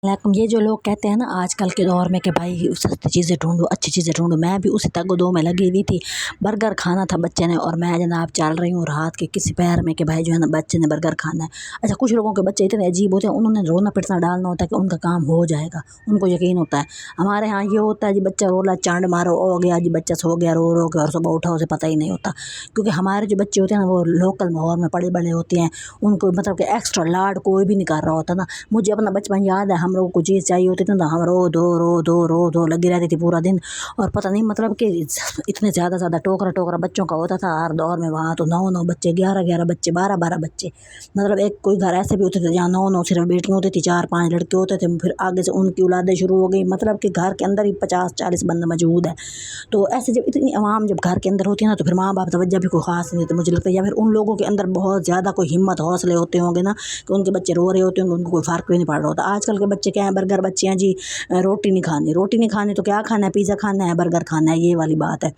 लेकिन ये जो लोग कहते हैं ना आजकल के दौर में कि भाई सस्ती चीज़ें ढूंढो, अच्छी चीज़ें ढूंढो, मैं भी उसी तग-दो में लगी हुई थी। बर्गर खाना था बच्चे ने और मैं जनाब चल रही हूँ रात के किसी पैर में कि भाई जो है ना बच्चे ने बर्गर खाना है। अच्छा, कुछ लोगों के बच्चे इतने अजीब होते हैं, उन्होंने रोना पिटना डालना होता है कि उनका काम हो जाएगा, उनको यकीन होता है। हमारे यहाँ ये होता है जी, बच्चा रो रहा चांड मारो हो गया जी, बच्चा सो गया रो रो के और सुबह उठा उसे पता ही नहीं होता। क्योंकि हमारे जो बच्चे होते हैं ना वो लोकल माहौल में पले बड़े होते हैं, उनको मतलब कि एक्स्ट्रा लाड कोई भी नहीं कर रहा होता ना। मुझे अपना बचपन याद है, हम लोगों को चीज़ चाहिए होती थी ना, हम रो दो लगी रहती थी पूरा दिन। और पता नहीं मतलब कि इतने ज़्यादा टोकरा बच्चों का होता था हर दौर में। वहाँ तो 9 बच्चे, 11 बच्चे, 12 बच्चे, मतलब एक कोई घर ऐसे भी होते थे जहाँ 9 सिर्फ बेटियाँ होती थी, 4-5 लड़के होते थे। फिर आगे से उनकी औलादें शुरू हो गई, मतलब कि घर के अंदर ही 50-40 बंदा मौजूद है। तो ऐसे जब इतनी आवाम जब घर के अंदर होती है ना, तो फिर माँ बाप तवज्जो भी कोई ख़ास नहीं देते मुझे लगता है। या फिर उन लोगों के अंदर बहुत ज़्यादा कोई हिम्मत हौसले होते होंगे ना कि उनके बच्चे रो रहे होते होंगे, उनको कोई फ़र्क भी नहीं पड़ रहा होता। आजकल के बच्चे क्या हैं, बर्गर बच्चे हैं जी, रोटी नहीं खानी तो क्या खाना है, पिज़्ज़ा खाना है, बर्गर खाना है, ये वाली बात है।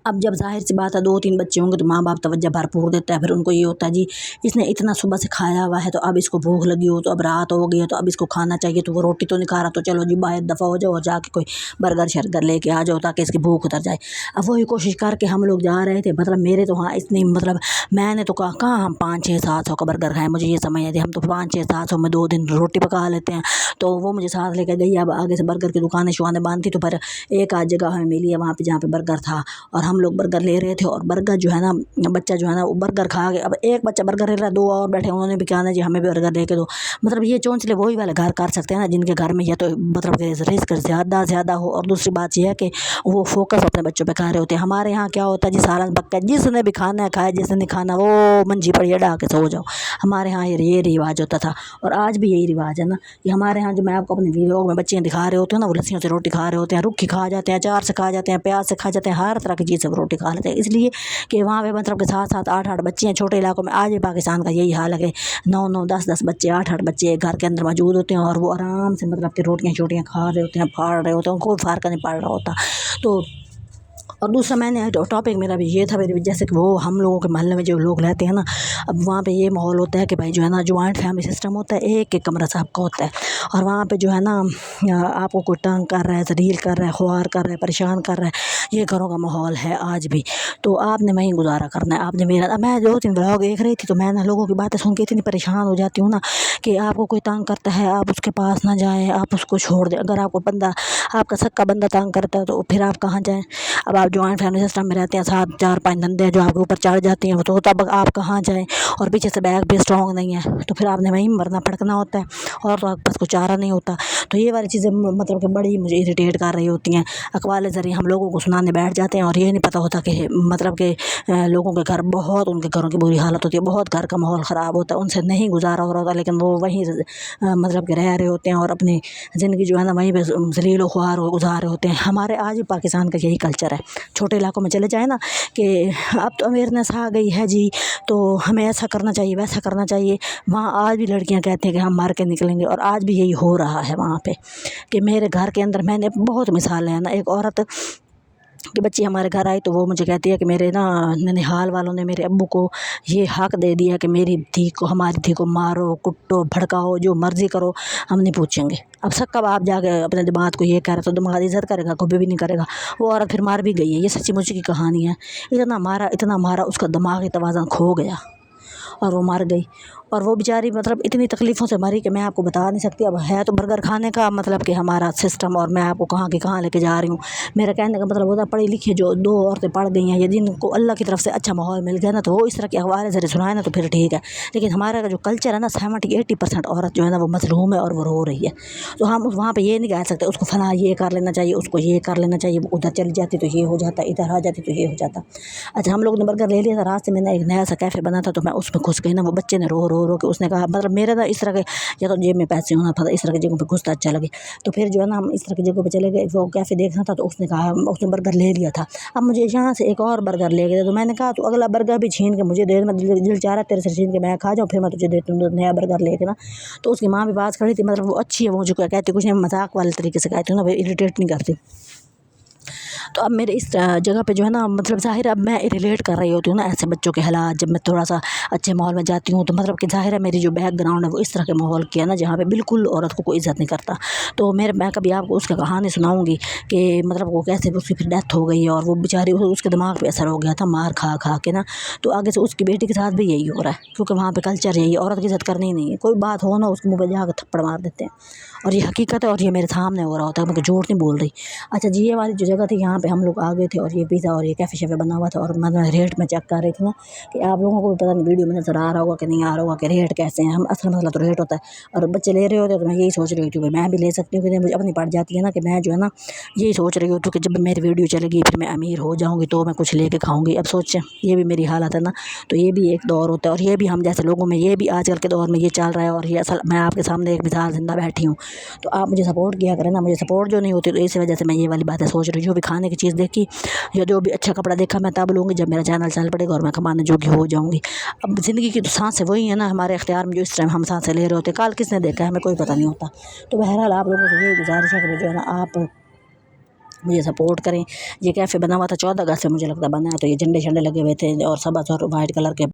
अब जब ज़ाहिर सी बात है 2-3 बच्चे होंगे तो माँ बाप तवज्जो भरपूर देता है। फिर उनको ये होता है जी इसने इतना सुबह से खाया हुआ है तो अब इसको भूख लगी हो, तो अब रात हो गई है तो अब इसको खाना चाहिए, तो वो रोटी तो नहीं खा रहा, तो चलो जी बाहर दफ़ा हो जाओ और जाके कोई बर्गर शर्गर लेके आ जाओ ताकि इसकी भूख उतर जाए। अब वही कोशिश करके हम लोग जा रहे थे, मतलब मेरे तो हाँ इतनी मतलब मैंने तो कहाँ हम 500-600 का बर्गर खाए, मुझे ये समझ नहीं थी। हम तो 500-700 में 2 दिन रोटी पका लेते हैं। तो वो मुझे साथ लेकर गई। अब आगे से बर्गर की दुकानें शुकानें बंद थी, तो पर एक आध जगह हमें मिली है वहाँ पे जहाँ पे बर्गर था, और हम लोग बर्गर ले रहे थे। और बर्गर जो है ना, बच्चा जो है ना वो बर्गर खा के, अब एक बच्चा बर्गर ले रहा है, 2 और बैठे उन्होंने भी कहना जी हमें भी बर्गर लेके दो। मतलब ये चोंचले वही वाले घर कर सकते हैं ना जिनके घर में या तो मतलब कि रिस्क ज़्यादा हो, और दूसरी बात ये है कि वो फोकस अपने बच्चों पे कर रहे होते हैं। हमारे यहाँ क्या होता है जी, सालन पक्का, जिसने भी खाना है खाए, जिसने नहीं खाना वो मंजी पर अड़ा के सो जाओ। हमारे यहाँ ये रिवाज होता था, और आज भी यही रिवाज है ना कि हमारे यहाँ जो मैं आपको अपने वीडियो में बच्चे दिखा रहे होते हैं ना, वो लस्सियों से रोटी खा रहे होते हैं, रुखी खा जाते हैं, अचार से खा जाते हैं, प्याज से खा जाते हैं, हर तरह की चीज़ से वो रोटी खा लेते हैं। इसलिए कि वहाँ पे मतलब के 7-7 8-8 बच्चे हैं। छोटे इलाकों में आज भी पाकिस्तान का यही हाल है कि 9-9 10-10 बच्चे, 8-8 बच्चे घर के अंदर मौजूद होते हैं, और वो आराम से मतलब कि रोटियाँ छोटियाँ खा रहे होते हैं, फाड़ रहे होते हैं, उनको कोई फ़र्क नहीं पड़ रहा होता। तो और दूसरा मैंने टॉपिक मेरा भी ये था, मेरी जैसे कि वो हम लोगों के मोहल्ले में जो लोग रहते हैं ना, अब वहाँ पे ये माहौल होता है कि भाई जो है ना जॉइंट फैमिली सिस्टम होता है, एक एक कमरा सबका होता है। और वहाँ पे जो है ना आपको कोई तंग कर रहा है, जलील कर रहा है, ख्वार कर रहा है, परेशान कर रहा है, ये घरों का माहौल है आज भी। तो आपने वहीं गुजारा करना है। आपने मेरा मैं 2-3 ब्लॉग देख रही थी, तो मैं ना लोगों की बातें सुन के इतनी परेशान हो जाती हूँ ना कि आपको कोई तंग करता है आप उसके पास ना जाएँ, आप उसको छोड़ दें। अगर आपको बंदा, आपका सक्का बंदा तंग करता है तो फिर आप कहाँ जाएँ। अब आप जॉइंट फैमिली सिस्टम में रहते हैं, 7 4-5 नंदे हैं जो आपके ऊपर चढ़ जाती हैं, तो तब आप कहाँ जाएँ, और पीछे से बैग भी स्ट्रॉन्ग नहीं है, तो फिर आपने वहीं मरना भटकना होता है, और तो आपके पास कोई चारा नहीं होता। तो ये वाली चीज़ें मतलब कि बड़ी मुझे इरिटेट कर रही होती हैं। अखबार ज़रिए हम लोगों को सुनाने बैठ जाते हैं, और ये नहीं पता होता कि मतलब कि लोगों के घर बहुत, उनके घरों की बुरी हालत होती है, बहुत घर का माहौल ख़राब होता है, उनसे नहीं गुजारा हो रहा होता, लेकिन वो वहीं मतलब कि रह रहे होते हैं, और अपनी ज़िंदगी जो है ना वहीं पे ज़लील व ख्वार गुजार रहे होते हैं। हमारे आज भी पाकिस्तान का यही कल्चर है। छोटे इलाकों में चले जाए ना कि अब तो अवेयरनेस आ गई है जी, तो हमें ऐसा करना चाहिए, वैसा करना चाहिए। वहाँ आज भी लड़कियां कहती हैं कि हम मार के निकलेंगे, और आज भी यही हो रहा है वहाँ पे। कि मेरे घर के अंदर मैंने बहुत मिसाल है ना, एक औरत कि बच्ची हमारे घर आई तो वो मुझे कहती है कि मेरे ना ननिहाल वालों ने मेरे अब्बू को ये हक दे दिया कि मेरी धी को, हमारी धी को मारो, कुटो, भड़काओ, जो मर्ज़ी करो, हम नहीं पूछेंगे। अब सबका बाप जाके अपने दिमाग को ये कह रहा तो दिमाग इज़्ज़त करेगा, कभी भी नहीं करेगा। वो औरत फिर मार भी गई है, ये सच्ची मुच्ची की कहानी है। इतना मारा उसका दिमागी तवाज़ुन खो गया और वो मर गई। और वो बेचारी मतलब इतनी तकलीफ़ों से मरी कि मैं आपको बता नहीं सकती। अब है तो बर्गर खाने का मतलब कि हमारा सिस्टम, और मैं आपको कहाँ की कहाँ लेके जा रही हूँ। मेरा कहने का मतलब होता है पढ़ी लिखी जो 2 औरतें पढ़ गई हैं, या जिनको अल्लाह की तरफ से अच्छा माहौल मिल गया ना, तो वो इस तरह के अखबार ज़रिए सुनाए ना तो फिर ठीक है। लेकिन हमारा का जो कल्चर है ना, 70-80% औरत जो है ना वो मज़लूम है और वो रो रही है। तो हम वहाँ पर ये नहीं कह सकते उसको फलां ये कर लेना चाहिए, उसको ये कर लेना चाहिए, वो उधर चली जाती तो ये हो जाता, इधर आ जाती तो ये हो जाता। अच्छा, हम लोग ने बर्गर ले लिया था, रास्ते में ना एक नया सा कैफ़े बना था, तो मैं उसमें घुस गई ना। वो बच्चे ने रो रो रो के उसने कहा, मतलब मेरा ना इस तरह के या तो जेब में पैसे होना था, इस तरह की जगहों पे घुसता अच्छा लगे। तो फिर जो है ना हम इस तरह की जगहों पे चले गए, वो कैफ़े देखना था, तो उसने कहा, उसने बर्गर ले लिया था। अब मुझे यहाँ से एक और बर्गर ले गए, तो मैंने कहा तो अगला बर्गर भी छीन के मुझे दे, मैं दिल चाह रहा है तेरे से छीन के मैं खा जाऊँ, फिर मैं तुझे देती हूँ नया बर्गर लेके ना। तो उसकी माँ भी बात खड़ी थी, मतलब वो अच्छी है, वो जो कहती कुछ नहीं, मजाक वाले तरीके से कहती हूँ ना, इरिटेट नहीं करती। تو اب میرے اس جگہ پہ جو ہے نا مطلب ظاہر ہے اب میں ریلیٹ کر رہی ہوتی ہوں نا ایسے بچوں کے حالات، جب میں تھوڑا سا اچھے ماحول میں جاتی ہوں تو مطلب کہ ظاہر ہے میری جو بیک گراؤنڈ ہے وہ اس طرح کے ماحول کی ہے نا جہاں پہ بالکل عورت کو کوئی عزت نہیں کرتا۔ تو میں کبھی آپ کو اس کا کہانی سناؤں گی کہ مطلب وہ کیسے اس کی پھر ڈیتھ ہو گئی اور وہ بیچاری اس کے دماغ پہ اثر ہو گیا تھا مار کھا کھا کے نا۔ تو آگے سے اس کی بیٹی کے ساتھ بھی یہی ہو رہا ہے، کیونکہ وہاں پہ کلچر یہی ہے، عورت کی عزت کرنی ہی نہیں ہے، کوئی بات ہو نا اس کے منہ پہ جا کے تھپڑ مار دیتے ہیں، اور یہ حقیقت ہے اور یہ میرے سامنے ہو رہا ہوتا ہے، میں جھوٹ نہیں بول رہی۔ اچھا جی، یہ والی جو جگہ تھی یہاں پہ ہم لوگ آ گئے تھے، اور یہ پیزا اور یہ کیفے شیفے بنا ہوا تھا، اور میں ریٹ میں چیک کر رہی تھی نا کہ آپ لوگوں کو بھی پتہ نہیں ویڈیو میں نظر آ رہا ہوگا کہ نہیں آ رہا ہوگا کہ ریٹ کیسے ہیں، ہم اصل مسئلہ تو ریٹ ہوتا ہے، اور بچے لے رہے ہوتے ہیں تو میں یہی سوچ رہی ہوتی ہوں کہ میں بھی لے سکتی ہوں، کہ مجھے اپنی پڑ جاتی ہے نا کہ میں جو ہے نا یہی سوچ رہی ہوتی ہوں کہ جب میری ویڈیو چلے گی پھر میں امیر ہو جاؤں گی تو میں کچھ لے کے کھاؤں گی۔ اب سوچیں یہ بھی میری حالت ہے نا، تو یہ بھی ایک دور ہوتا ہے، اور یہ بھی ہم جیسے لوگوں میں یہ بھی آج کل کے دور میں یہ چل رہا ہے، اور یہ اصل میں آپ کے سامنے ایک مثال زندہ بیٹھی ہوں، تو آپ مجھے سپورٹ کیا کریں نا، مجھے سپورٹ جو نہیں ہوتی تو اسی وجہ سے میں یہ والی باتیں سوچ رہی ہوں، جو بھی کھانے کی چیز دیکھی یا جو بھی اچھا کپڑا دیکھا میں تب لوں گی جب میرا چینل چل پڑے گا اور میں کمانے جوگی ہو جاؤں گی۔ اب زندگی کی تو سانسیں وہی ہیں نا ہمارے اختیار میں، جو اس ٹائم ہم سانسیں لے رہے ہوتے ہیں، کل کس نے دیکھا ہے ہمیں کوئی پتہ نہیں ہوتا۔ تو بہرحال آپ لوگوں سے یہ گزارش ہے کہ جو ہے نا آپ مجھے سپورٹ کریں۔ یہ کیفے بنا ہوا تھا 14 اگست سے مجھے لگتا بنا ہے، تو یہ جھنڈے لگے ہوئے تھے اور سبز اور وائٹ کلر کے